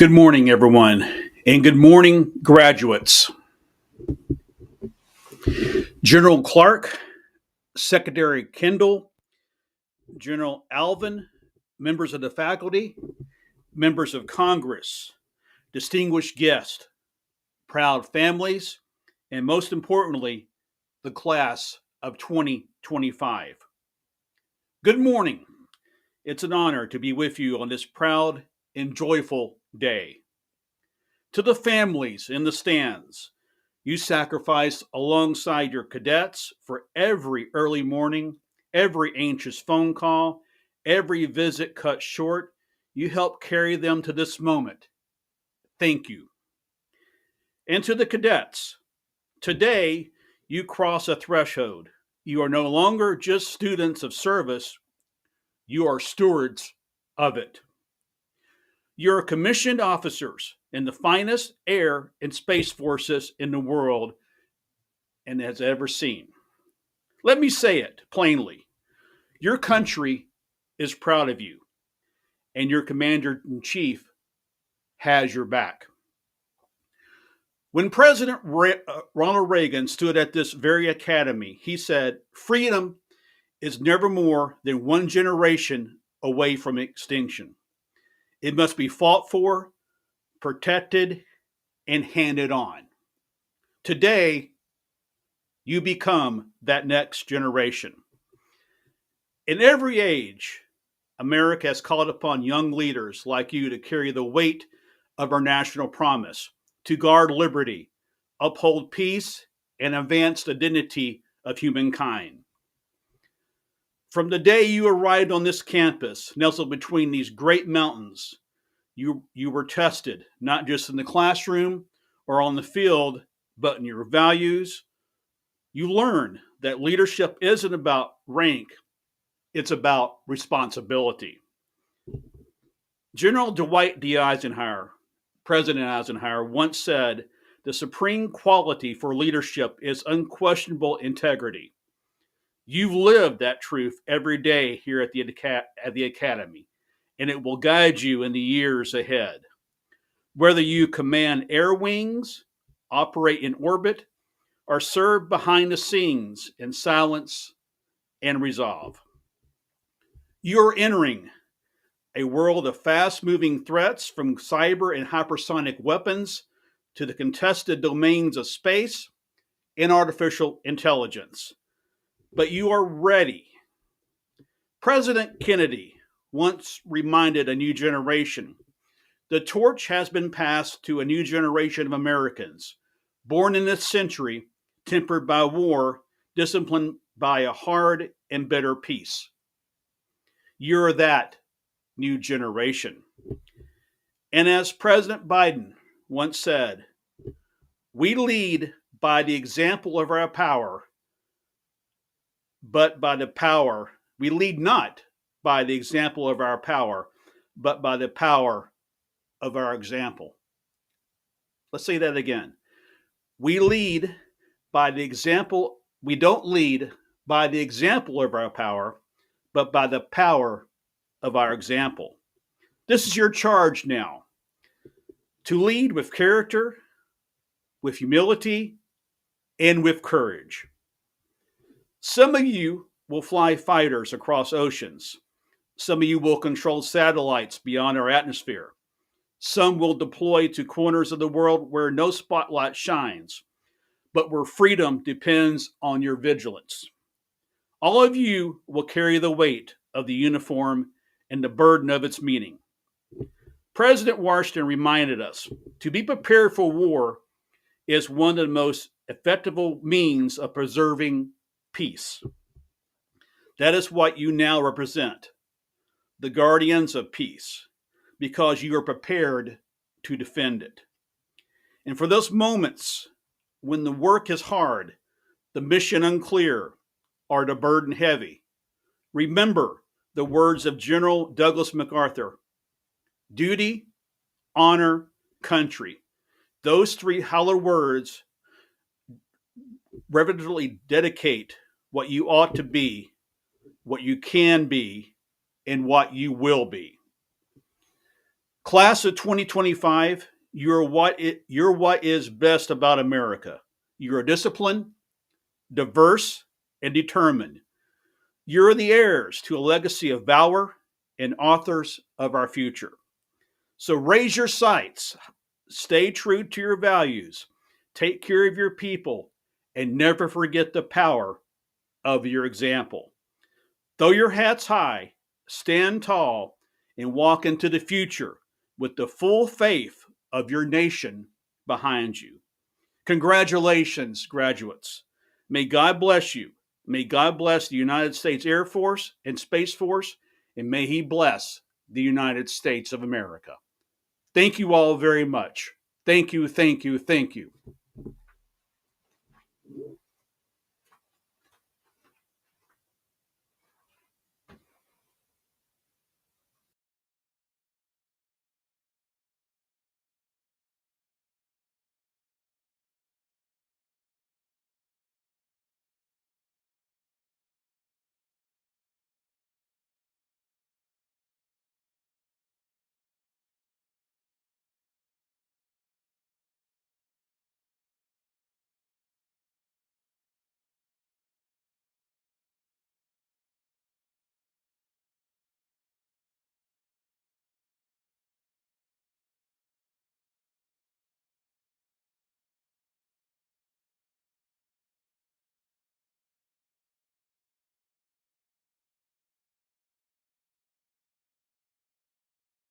Good morning, everyone, and good morning, graduates. General Clark, Secretary Kendall, General Alvin, members of the faculty, members of Congress, distinguished guests, proud families, and most importantly, the class of 2025. Good morning. It's an honor to be with you on this proud and joyful day. To the families in the stands, you sacrificed alongside your cadets for every early morning, every anxious phone call, every visit cut short. You helped carry them to this moment. Thank you. And to the cadets, today you cross a threshold. You are no longer just students of service, you are stewards of it. You're commissioned officers in the finest air and space forces in the world and has ever seen. Let me say it plainly. Your country is proud of you, and your commander in chief has your back. When President Ronald Reagan stood at this very academy, he said, "Freedom is never more than one generation away from extinction. It must be fought for, protected, and handed on." Today, you become that next generation. In every age, America has called upon young leaders like you to carry the weight of our national promise, to guard liberty, uphold peace, and advance the dignity of humankind. From the day you arrived on this campus, nestled between these great mountains, you were tested, not just in the classroom or on the field, but in your values. You learned that leadership isn't about rank, it's about responsibility. General Dwight D. Eisenhower, President Eisenhower, once said, "The supreme quality for leadership is unquestionable integrity." You've lived that truth every day here at the Academy, and it will guide you in the years ahead. Whether you command air wings, operate in orbit, or serve behind the scenes in silence and resolve. You're entering a world of fast-moving threats from cyber and hypersonic weapons to the contested domains of space and artificial intelligence. But you are ready. President Kennedy once reminded a new generation, the torch has been passed to a new generation of Americans, born in this century, tempered by war, disciplined by a hard and bitter peace. You're that new generation. And as President Biden once said, we lead by the example of our power, but by the power, we lead not by the example of our power, but by the power of our example. Let's say that again. We lead by the example, we don't lead by the example of our power, but by the power of our example. This is your charge now, to lead with character, with humility, and with courage. Some of you will fly fighters across oceans. Some of you will control satellites beyond our atmosphere. Some will deploy to corners of the world where no spotlight shines, but where freedom depends on your vigilance. All of you will carry the weight of the uniform and the burden of its meaning. President Washington reminded us to be prepared for war is one of the most effective means of preserving peace. That is what you now represent, the guardians of peace, because you are prepared to defend it. And for those moments when the work is hard, the mission unclear, or the burden heavy, remember the words of General Douglas MacArthur: duty, honor, country. Those three hallowed words reverently dedicate what you ought to be, what you can be, and what you will be. Class of 2025, you're what is best about America. You're disciplined, diverse, and determined. You're the heirs to a legacy of valor and authors of our future. So raise your sights, stay true to your values, take care of your people, and never forget the power of your example. Throw your hats high, stand tall, and walk into the future with the full faith of your nation behind you. Congratulations, graduates. May God bless you. May God bless the United States Air Force and Space Force, and may He bless the United States of America. Thank you all very much. Thank you, thank you, thank you.